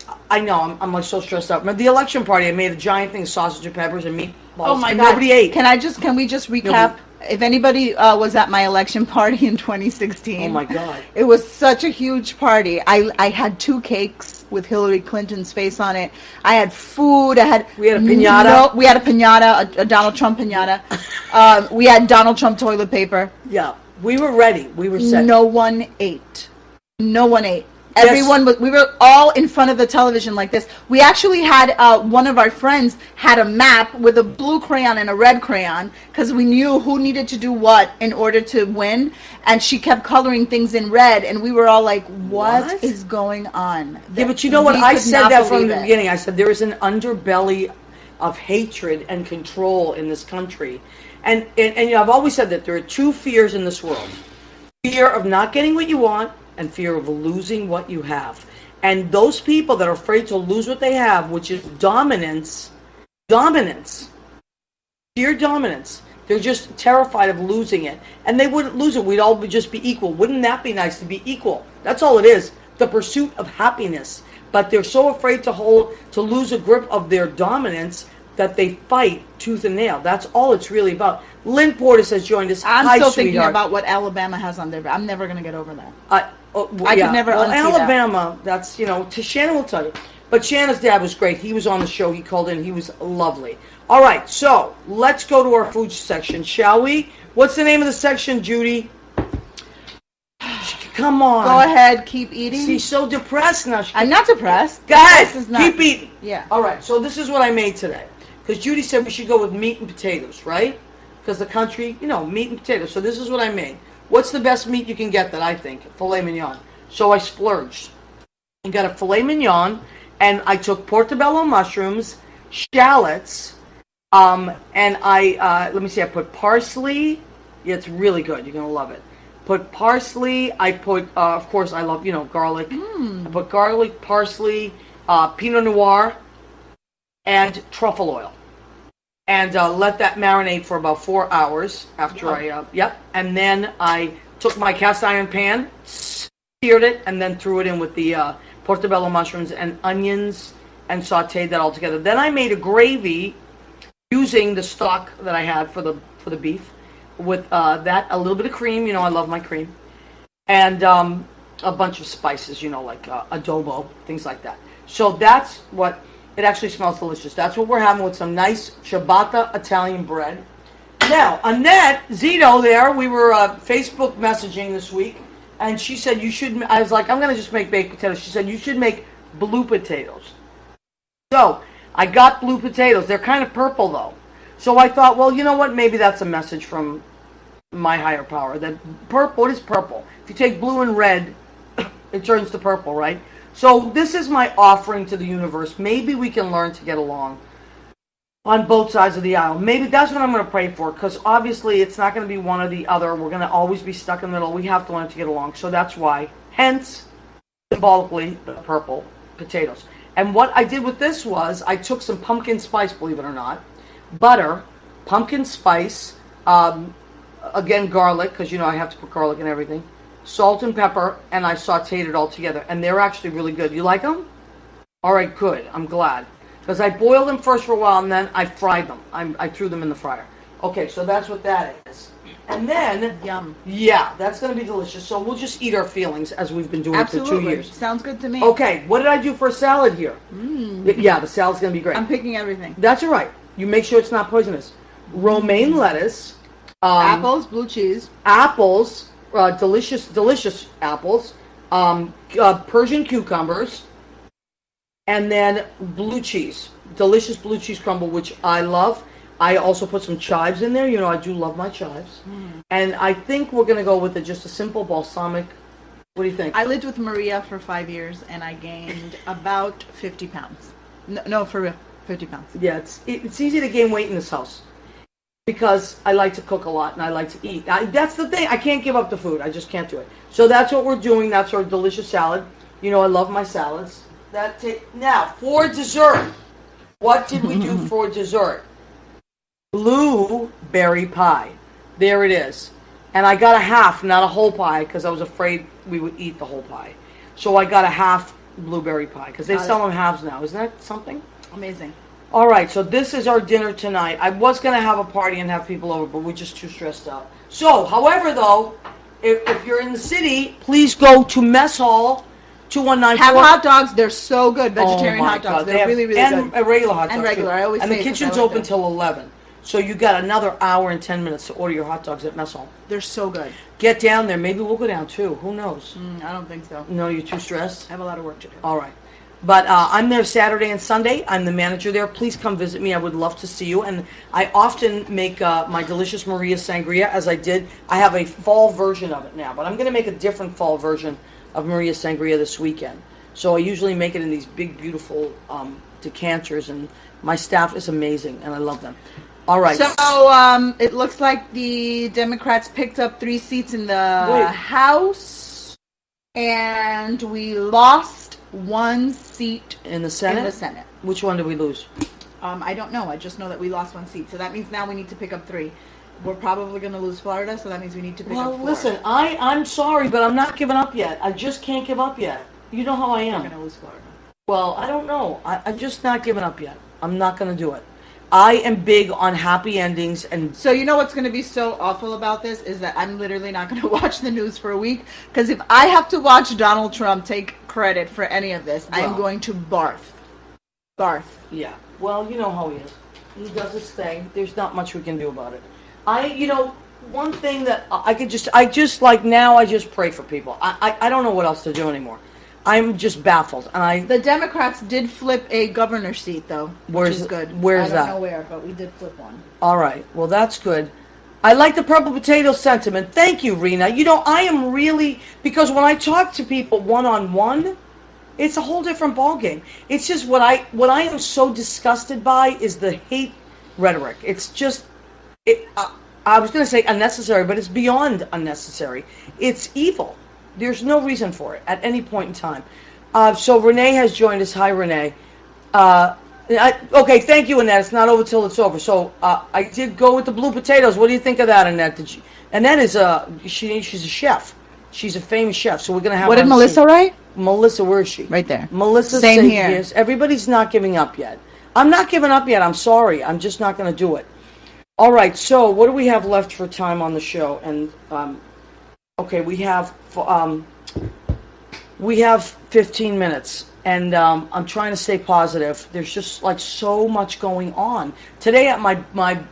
know I'm like so stressed out. But the election party, I made a giant thing of sausage and peppers and meatballs. Oh my and God. nobody ate. Can we just recap? If anybody was at my election party in 2016. Oh my God. It was such a huge party. I had 2 cakes with Hillary Clinton's face on it. I had food. We had a piñata. We had a piñata, a Donald Trump piñata. We had Donald Trump toilet paper. Yeah, we were ready. We were set. No one ate. No one ate. Everyone was, we were all in front of the television like this. We actually had, one of our friends had a map with a blue crayon and a red crayon because we knew who needed to do what in order to win. And she kept coloring things in red, and we were all like, what is going on? Yeah, but you know what? I said that from the beginning. I said there is an underbelly of hatred and control in this country. And you know, I've always said that there are two fears in this world. Fear of not getting what you want, and fear of losing what you have. And those people that are afraid to lose what they have, which is dominance, sheer dominance, they're just terrified of losing it. And they wouldn't lose it. We'd all just be equal. Wouldn't that be nice to be equal? That's all it is, the pursuit of happiness. But they're so afraid to lose a grip of their dominance that they fight tooth and nail. That's all it's really about. Lynn Portis has joined us. I'm Hi, still sweetheart. thinking about what Alabama has on their. I'm never going to get over that. I could never unsee that. Alabama, that's, you know, Shannon will tell you. But Shannon's dad was great. He was on the show. He called in. He was lovely. All right, so let's go to our food section, shall we? What's the name of the section, Judy? Come on. Go ahead, keep eating. She's so depressed now. I'm not depressed. Guys, This is not- keep eating. Yeah. All right, so this is what I made today. Because Judy said we should go with meat and potatoes, right? Because the country, you know, meat and potatoes. So this is what I made. What's the best meat you can get that I think? Filet mignon. So I splurged and got a filet mignon, and I took portobello mushrooms, shallots, and I, let me see, I put parsley. Yeah, it's really good. You're going to love it. Put parsley. I put, of course, I love, you know, garlic. I put garlic, parsley, Pinot Noir, and truffle oil. And let that marinate for about 4 hours after and then I took my cast iron pan, seared it, and then threw it in with the portobello mushrooms and onions and sauteed that all together. Then I made a gravy using the stock that I had for the beef with that, a little bit of cream, you know, I love my cream, and a bunch of spices, you know, like adobo, things like that. So that's what. It actually smells delicious. That's what we're having with some nice ciabatta Italian bread. Now, Annette Zito there, we were Facebook messaging this week, and she said you should, I was like, I'm going to just make baked potatoes. She said you should make blue potatoes. So, I got blue potatoes. They're kind of purple, though. So I thought, well, you know what? Maybe that's a message from my higher power. That purple, what is purple? If you take blue and red, it turns to purple, right? So this is my offering to the universe. Maybe we can learn to get along on both sides of the aisle. Maybe that's what I'm going to pray for, because obviously it's not going to be one or the other. We're going to always be stuck in the middle. We have to learn to get along. So that's why, hence, symbolically, the purple potatoes. And what I did with this was I took some pumpkin spice, believe it or not, butter, pumpkin spice, again, garlic, because, you know, I have to put garlic in everything, salt and pepper, and I sauteed it all together. And they're actually really good. You like them? All right, good. I'm glad. Because I boiled them first for a while, and then I fried them. I threw them in the fryer. Okay, so that's what that is. And then, yum. Yeah, that's going to be delicious. So we'll just eat our feelings as we've been doing for 2 years. Sounds good to me. Okay, what did I do for a salad here? Yeah, the salad's going to be great. I'm picking everything. That's all right. You make sure it's not poisonous. Romaine lettuce. Apples, blue cheese. Apples. Delicious apples, Persian cucumbers, and then blue cheese, delicious blue cheese crumble, which I love. I also put some chives in there. You know, I do love my chives. And I think we're going to go with just a simple balsamic. What do you think? I lived with Maria for 5 years, and I gained about 50 pounds. No, for real, 50 pounds. Yeah, it's easy to gain weight in this house. Because I like to cook a lot and I like to eat. That's the thing. I can't give up the food. I just can't do it. So that's what we're doing. That's our delicious salad. You know, I love my salads. Now, for dessert. What did we do for dessert? Blueberry pie. There it is. And I got a half, not a whole pie, because I was afraid we would eat the whole pie. So I got a half blueberry pie, because they sell them halves now. Isn't that something? Amazing. All right, so this is our dinner tonight. I was going to have a party and have people over, but we're just too stressed out. So, however, though, if you're in the city, please go to Mess Hall 2194. Have hot dogs. They're so good. Vegetarian hot dogs. They're really, really good. And regular hot dogs. And regular. I always say and the kitchen's open till 11. So you got another hour and 10 minutes to order your hot dogs at Mess Hall. They're so good. Get down there. Maybe we'll go down too. Who knows? I don't think so. No, you're too stressed? I have a lot of work to do. All right. But I'm there Saturday and Sunday. I'm the manager there. Please come visit me. I would love to see you. And I often make my delicious Maria Sangria, as I did. I have a fall version of it now, but I'm going to make a different fall version of Maria Sangria this weekend. So I usually make it in these big, beautiful decanters, and my staff is amazing, and I love them. All right. So it looks like the Democrats picked up 3 seats in the House, and we lost 1 seat in the Senate. In the Senate. Which one did we lose? I don't know. I just know that we lost 1 seat. So that means now we need to pick up 3. We're probably going to lose Florida, so that means we need to pick up 4. Well, listen, I'm sorry, but I'm not giving up yet. I just can't give up yet. You know how I am. We're going to lose Florida. Well, I don't know. I'm just not giving up yet. I'm not going to do it. I am big on happy endings, and so you know what's going to be so awful about this is that I'm literally not going to watch the news for a week, because if I have to watch Donald Trump take credit for any of this, I am going to barf. Yeah. Well, you know how he is. He does his thing. There's not much we can do about it. One thing that I just like now, I just pray for people. I don't know what else to do anymore. I'm just baffled. And the Democrats did flip a governor seat, though, which is good. Where's that? I don't know where, but we did flip one. All right. Well, that's good. I like the purple potato sentiment. Thank you, Rena. I am really, because when I talk to people one-on-one, it's a whole different ballgame. It's just what I am so disgusted by is the hate rhetoric. It's just, I was going to say unnecessary, but it's beyond unnecessary. It's evil. There's no reason for it at any point in time. So Renee has joined us. Hi, Renee. Okay, thank you, Annette. It's not over till it's over. So I did go with the blue potatoes. What do you think of that, Annette? Annette is she's a chef. She's a famous chef. So we're gonna have. What did Melissa write? Melissa, where is she? Right there. Melissa. Same here. Yes. Everybody's not giving up yet. I'm not giving up yet. I'm sorry. I'm just not gonna do it. All right. So what do we have left for time on the show? And okay, we have 15 minutes. And I'm trying to stay positive. There's just like so much going on today at my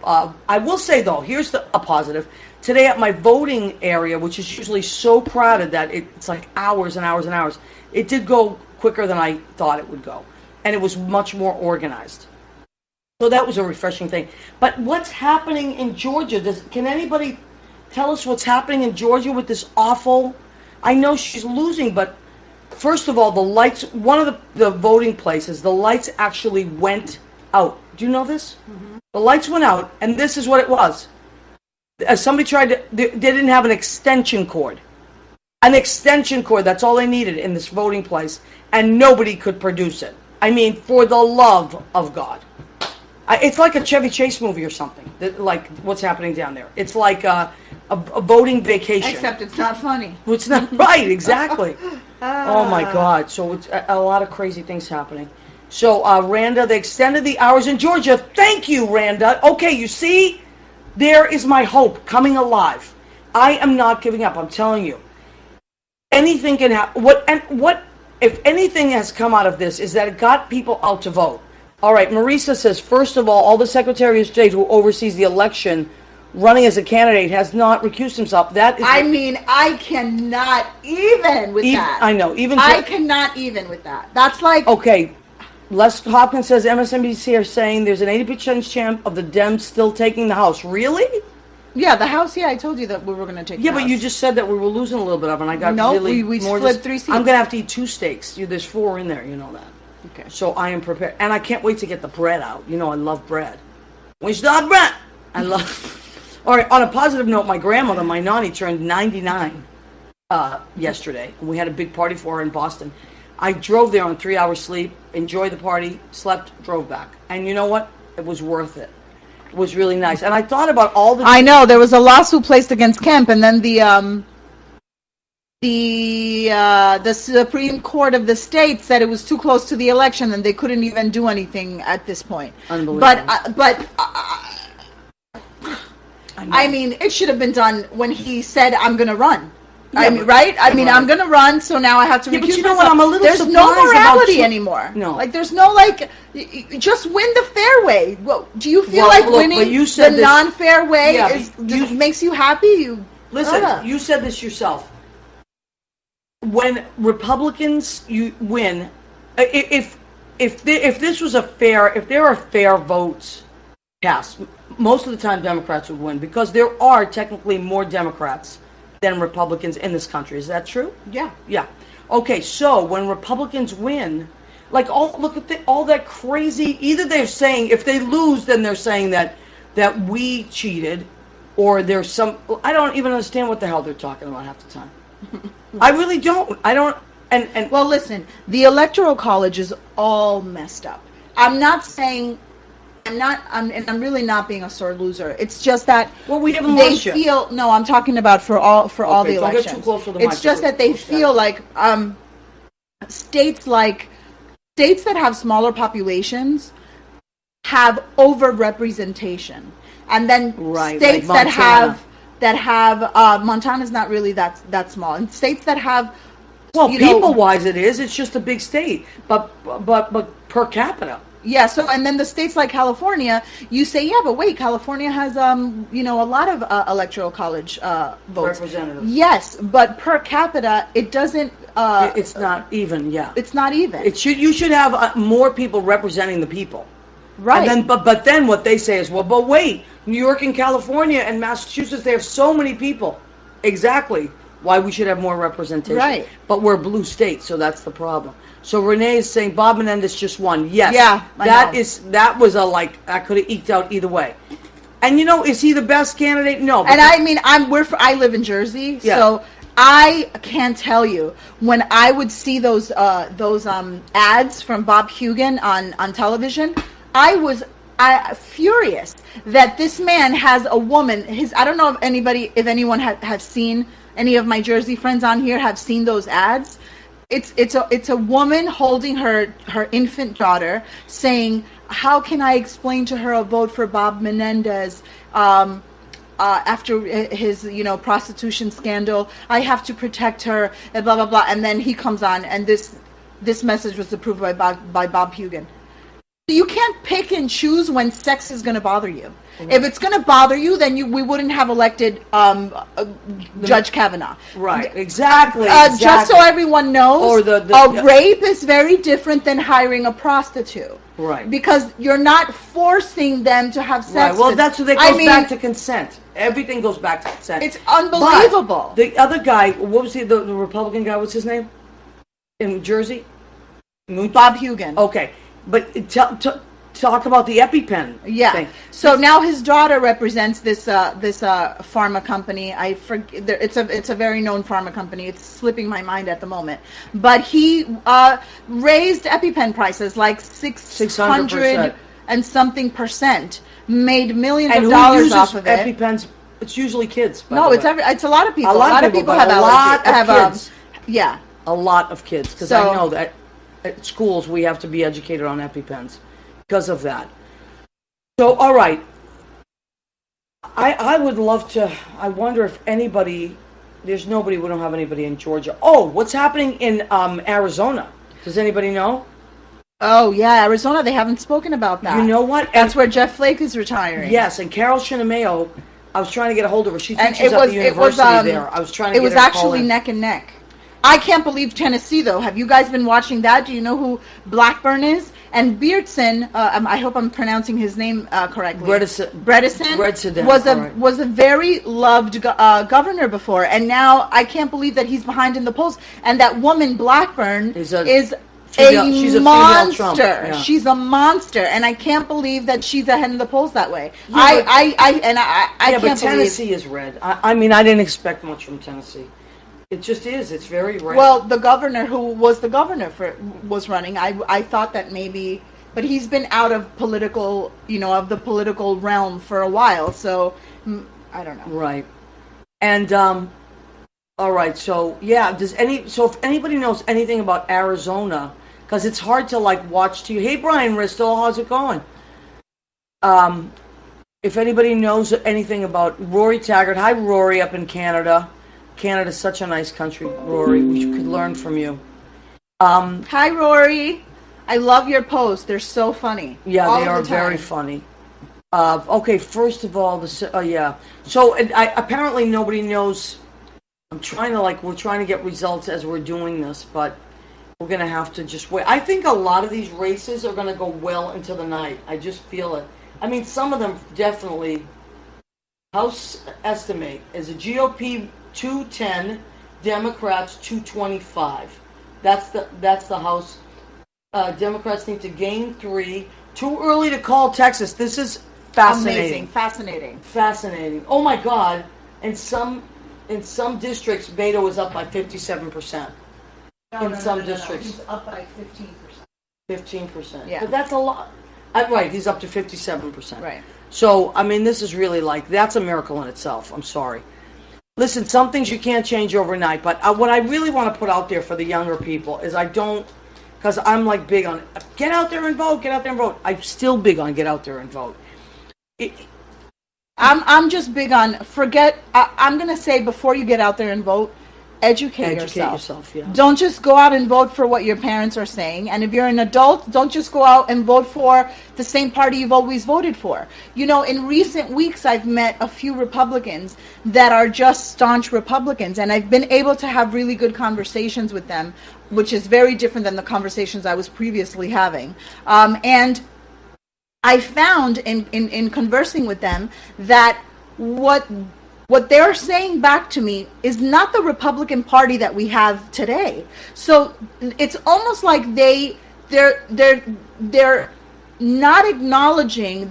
I will say though, here's a positive. Today at my voting area, which is usually so crowded that it's like hours and hours and hours, it did go quicker than I thought it would go, and it was much more organized. So that was a refreshing thing. But what's happening in Georgia? Can anybody tell us what's happening in Georgia with this awful? I know she's losing, but. First of all, the lights, one of the voting places, the lights actually went out. Do you know this? Mm-hmm. The lights went out, and this is what it was. Somebody they didn't have an extension cord. An extension cord, that's all they needed in this voting place, and nobody could produce it. I mean, for the love of God. It's like a Chevy Chase movie or something, like what's happening down there. It's like a voting vacation. Except it's not funny. It's not right, exactly. Oh my God! So it's a lot of crazy things happening. So Randa, they extended the hours in Georgia. Thank you, Randa. Okay, you see, there is my hope coming alive. I am not giving up. I'm telling you, anything can happen. What if anything has come out of this is that it got people out to vote. All right, Marisa says, first of all the Secretary of State who oversees the election running as a candidate has not recused himself. That is I cannot even with that. I know. I cannot even with that. That's like... Okay, Les Hopkins says MSNBC are saying there's an 80% chance of the Dems still taking the House. Really? Yeah, the House, I told you that we were going to take the House. But you just said that we were losing a little bit of it, and I got we flipped 3 seats. I'm going to have to eat 2 steaks. There's 4 in there, you know that. Okay. So I am prepared. And I can't wait to get the bread out. You know, I love bread. We still have bread. I love... All right, on a positive note, my grandmother, my nanny, turned 99 yesterday. And we had a big party for her in Boston. I drove there on 3 hours sleep, enjoyed the party, slept, drove back. And you know what? It was worth it. It was really nice. And I thought about all the... I know. There was a lawsuit placed against Kemp, and then the Supreme Court of the state said it was too close to the election and they couldn't even do anything at this point. Unbelievable. But I mean, it should have been done when he said, I'm going to run. I mean, right? I mean, I'm going to run, so now I have to. Yeah, but recuse you know myself. what? I'm a little There's surprised no about morality you. anymore. No. Like there's no just win the fair way. Well, do you feel like look, winning but you said the this- non-fair way Yeah, makes you happy? Listen, you said this yourself. When Republicans win, if this was if there are fair votes cast, most of the time Democrats would win because there are technically more Democrats than Republicans in this country. Is that true? Yeah. Yeah. Okay, so when Republicans win, like look at all that crazy. Either they're saying if they lose, then they're saying that we cheated, or there's some. I don't even understand what the hell they're talking about half the time. I really don't. I don't. And well, listen, the Electoral College is all messed up. I'm not saying. I'm really not being a sore loser. It's just that we haven't they lost yet. feel. No, I'm talking about for all the don't elections. get too close to the It's just that they feel like states that have smaller populations have overrepresentation, and then states like that have Montana's not really that small, and states that have people-wise it is. It's just a big state, but per capita. Yeah, so and then the states like California, you say, yeah, but wait, California has a lot of electoral college votes. Representatives. Yes, but per capita, it doesn't. It's not even. Yeah, it's not even. You should have more people representing the people. Right. And then, but then what they say is, but wait, New York and California and Massachusetts, they have so many people. Exactly. Why we should have more representation. Right. But we're a blue state, so that's the problem. So Renee is saying Bob Menendez just won. Yes. Yeah. That was I could have eked out either way. And is he the best candidate? No. And I mean, I live in Jersey, so I can't tell you when I would see those ads from Bob Hugan on television, I was furious that this man has a woman. I don't know if anyone have seen, any of my Jersey friends on here have seen those ads. It's a woman holding her infant daughter, saying, "How can I explain to her a vote for Bob Menendez after his prostitution scandal? I have to protect her," and blah blah blah. And then he comes on, and this message was approved by Bob Hugan. You can't pick and choose when sex is going to bother you. Right. If it's going to bother you, then we wouldn't have elected Judge Kavanaugh. Right, exactly. Just so everyone knows, or rape is very different than hiring a prostitute. Right. Because you're not forcing them to have sex. Right. Well, that's what goes back to consent. Everything goes back to consent. It's unbelievable. But the other guy, what was the Republican guy? What's his name? In Jersey? Bob Hugan. Okay. But talk about the EpiPen thing. So now his daughter represents this pharma company. I forget. It's a very known pharma company. It's slipping my mind at the moment. But he raised EpiPen prices like 600 and something percent. Made millions of dollars off of it. EpiPens? It's usually kids. No, it's a lot of people. A lot of people have allergies. Kids. A lot of kids, because I know that at schools we have to be educated on EpiPens because of that. So, all right. I would love to. I wonder if anybody. There's nobody. We don't have anybody in Georgia. Oh, what's happening in Arizona? Does anybody know? Oh yeah, Arizona. They haven't spoken about that. You know what? That's where Jeff Flake is retiring. Yes, and Carol Shinameo. I was trying to get a hold of her. She teaches at the university there. I was trying to. It was actually neck and neck. I can't believe Tennessee, though. Have you guys been watching that? Do you know who Blackburn is? And Beardson, I hope I'm pronouncing his name correctly. Bredesen was a very loved governor before, and now I can't believe that he's behind in the polls. And that woman Blackburn is a monster. Yeah. She's a monster, and I can't believe that she's ahead in the polls that way. Yeah, I can't but Tennessee is red. I mean, I didn't expect much from Tennessee. It just is. It's very rare. Well, the governor was running. I thought that maybe, but he's been out of political, of the political realm for a while. So I don't know. Right. And all right. So yeah. If anybody knows anything about Arizona, because it's hard to watch TV. Hey, Brian Ristel, how's it going? If anybody knows anything about Rory Taggart, hi Rory up in Canada. Canada's such a nice country, Rory. We could learn from you. Hi, Rory. I love your posts. They're so funny. Yeah, All they the are time. very funny. Okay, first of all, yeah. So apparently nobody knows. We're trying to get results as we're doing this, but we're going to have to just wait. I think a lot of these races are going to go well into the night. I just feel it. I mean, some of them definitely. House estimate is a GOP 210, Democrats 225. That's the House. Democrats need to gain 3. Too early to call Texas. This is fascinating. Amazing. Fascinating. Oh my God! In some districts, Beto is up by 57%. In some districts, he's up by 15%. 15%. Yeah. But that's a lot. Right, he's up to 57%. Right. So, I mean, this is really that's a miracle in itself. I'm sorry. Listen, some things you can't change overnight, but what I really want to put out there for the younger people is because I'm like big on, get out there and vote, get out there and vote. I'm still big on get out there and vote. I'm just big on, I'm going to say before you get out there and vote, educate yourself. Yeah. Don't just go out and vote for what your parents are saying. And if you're an adult, don't just go out and vote for the same party you've always voted for. You know, in recent weeks, I've met a few Republicans that are just staunch Republicans, and I've been able to have really good conversations with them, which is very different than the conversations I was previously having. And I found in conversing with them that what they're saying back to me is not the Republican Party that we have today. So it's almost like they're not acknowledging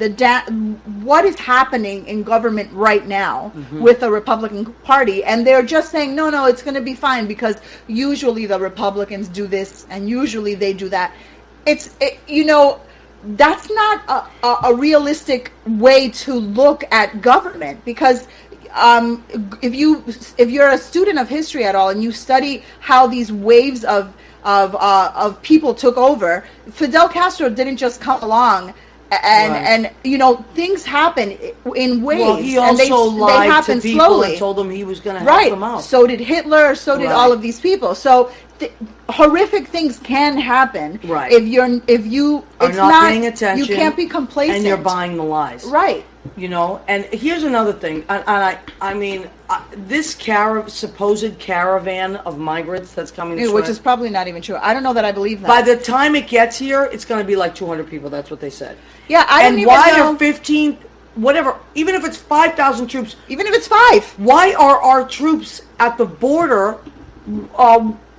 what is happening in government right now with the Republican Party, and they're just saying no, it's going to be fine because usually the Republicans do this and usually they do that. That's not a realistic way to look at government, because if you're a student of history at all and you study how these waves of people took over, Fidel Castro didn't just come along and things happen in waves. Well, he and also lied they happen to people slowly. and told them he was going to help them out. So did Hitler. So did all of these people. So horrific things can happen. Right. If you are not paying attention, you can't be complacent, and you're buying the lies. Right. And here's another thing. I mean, this supposed caravan of migrants that's coming this way, which is probably not even true. I don't know that I believe that. by the time it gets here, it's going to be like 200 people. That's what they said. Yeah, I don't even why know. are 15, whatever, even if it's 5,000 troops, Even if it's 5. why are our troops at the border?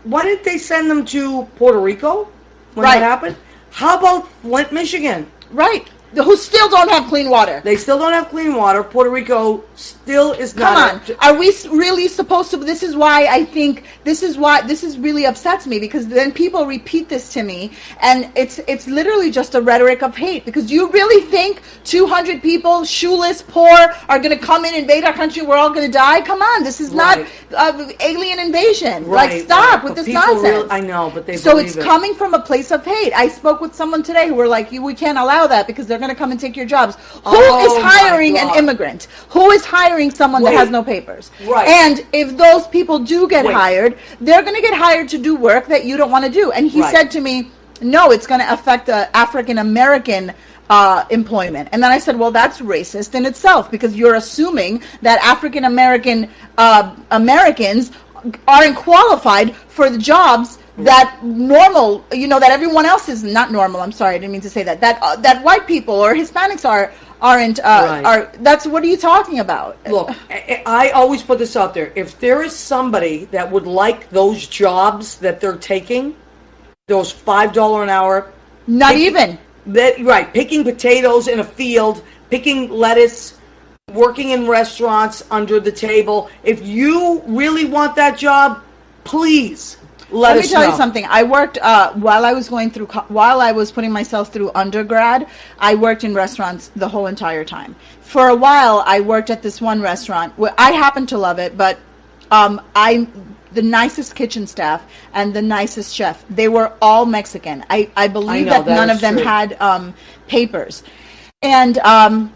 Why didn't they send them to Puerto Rico when that happened? How about Flint, Michigan? Right. Who still don't have clean water. They still don't have clean water. Puerto Rico still is not. Come on. Are we really supposed to? This is why I think this really upsets me, because then people repeat this to me and it's literally just a rhetoric of hate. Because you really think 200 people, shoeless, poor, are going to come in and invade our country? We're all going to die? Come on. This is not alien invasion. Right, stop with this nonsense. I know, but they So believe it's coming from a place of hate. I spoke with someone today who were like, we can't allow that because they're going to come and take your jobs. Who is hiring an immigrant? Who is hiring someone that has no papers? Right. And if those people do get hired, they're going to get hired to do work that you don't want to do. And he said to me, no, it's going to affect African American employment. And then I said, well, that's racist in itself, because you're assuming that African American Americans aren't qualified for the jobs that that everyone else is not normal. I'm sorry, I didn't mean to say that. That white people or Hispanics aren't. That's what are you talking about? Look, I always put this out there. If there is somebody that would like those jobs that they're taking, those $5 an hour, picking potatoes in a field, picking lettuce, working in restaurants under the table. If you really want that job, please. Let me tell you something. I worked while I was putting myself through undergrad. I worked in restaurants the whole entire time. For a while, I worked at this one restaurant where I happen to love it, but the nicest kitchen staff and the nicest chef. They were all Mexican. I believe that none of them had papers, and I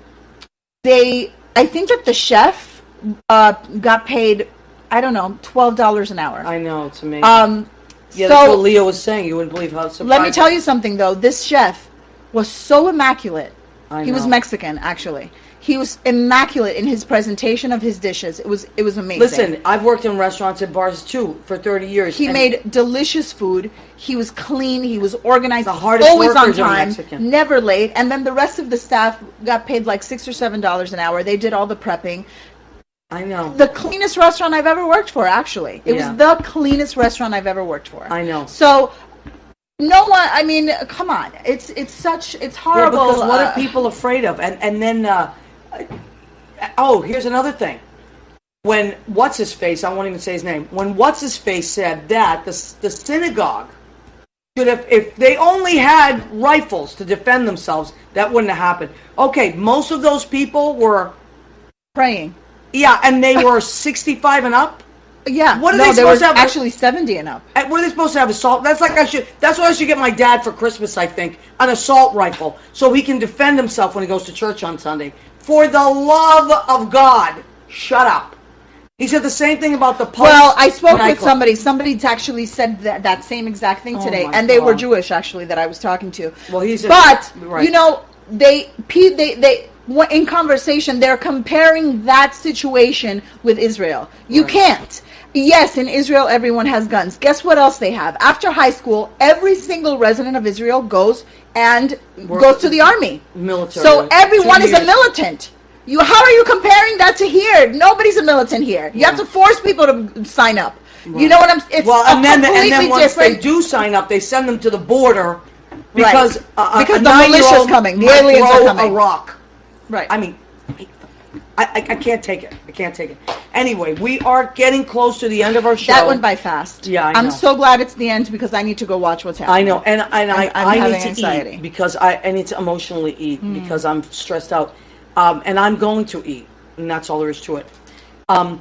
think that the chef got paid. I don't know, $12 an hour. I know, it's amazing. Yeah, that's what Leo was saying. You wouldn't believe how surprising. Let me tell you something, though. This chef was so immaculate. I He was know. Mexican, actually. He was immaculate in his presentation of his dishes. It was amazing. Listen, I've worked in restaurants and bars too for 30 years. He made delicious food. He was clean. He was organized. The hardest always on workers are time, Mexican. never late. And then the rest of the staff got paid like $6 or $7 an hour. They did all the prepping. I know. The cleanest restaurant I've ever worked for, actually. It was the cleanest restaurant I've ever worked for. I know. So, no one, I mean, come on. It's horrible. Yeah, because what are people afraid of? And then, here's another thing. When What's-His-Face, I won't even say his name, when What's-His-Face said that, the synagogue should have, if they only had rifles to defend themselves, that wouldn't have happened. Okay, most of those people were praying. Yeah, and they were 65 and up. Yeah. What are they supposed to have? Actually 70 and up. What are they supposed to have? Assault? That's what I should get my dad for Christmas, I think. An assault rifle. So he can defend himself when he goes to church on Sunday. For the love of God, shut up. He said the same thing about the post. Well, I spoke with somebody. Somebody actually said that same exact thing today. And they were Jewish, actually, that I was talking to. Well, you know, they in conversation, they're comparing that situation with Israel. You can't. Yes, in Israel, everyone has guns. Guess what else they have? After high school, every single resident of Israel goes to the army. Military. So everyone is a militant. How are you comparing that to here? Nobody's a militant here. You have to force people to sign up. Right. You know what I'm saying? And then once they do sign up, they send them to the border because the militia's coming. The aliens are coming. A rock. Right. I mean, I can't take it. I can't take it. Anyway, we are getting close to the end of our show. That went by fast. Yeah, I'm so glad it's the end because I need to go watch what's happening. I know, and I need to anxiety. eat because I need to emotionally eat because I'm stressed out, and I'm going to eat, and that's all there is to it.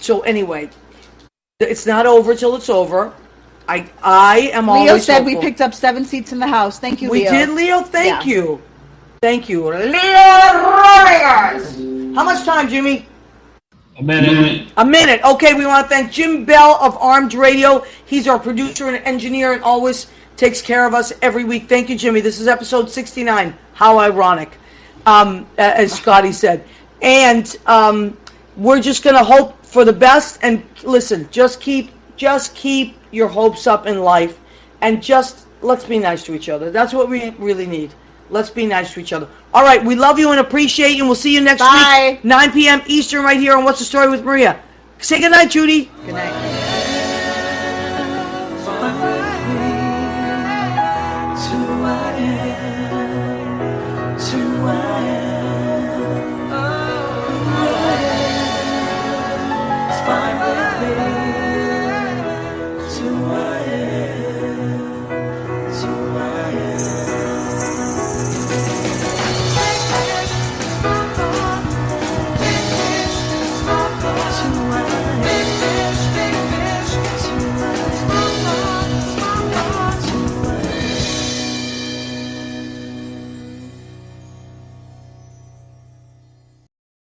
So anyway, it's not over till it's over. I am always Leo said hopeful. we picked up 7 seats in the house. Thank you, We Leo. did, Leo? Thank you. Thank you. Leo Rodriguez. How much time, Jimmy? A minute. A minute. Okay, we want to thank Jim Bell of Armed Radio. He's our producer and engineer and always takes care of us every week. Thank you, Jimmy. This is episode 69. How ironic, as Scotty said. And we're just going to hope for the best. And listen, just keep your hopes up in life. And just let's be nice to each other. That's what we really need. Let's be nice to each other. All right, we love you and appreciate you, and we'll see you next week, 9 p.m. Eastern, right here on What's the Story with Maria. Say goodnight, Judy. Good night.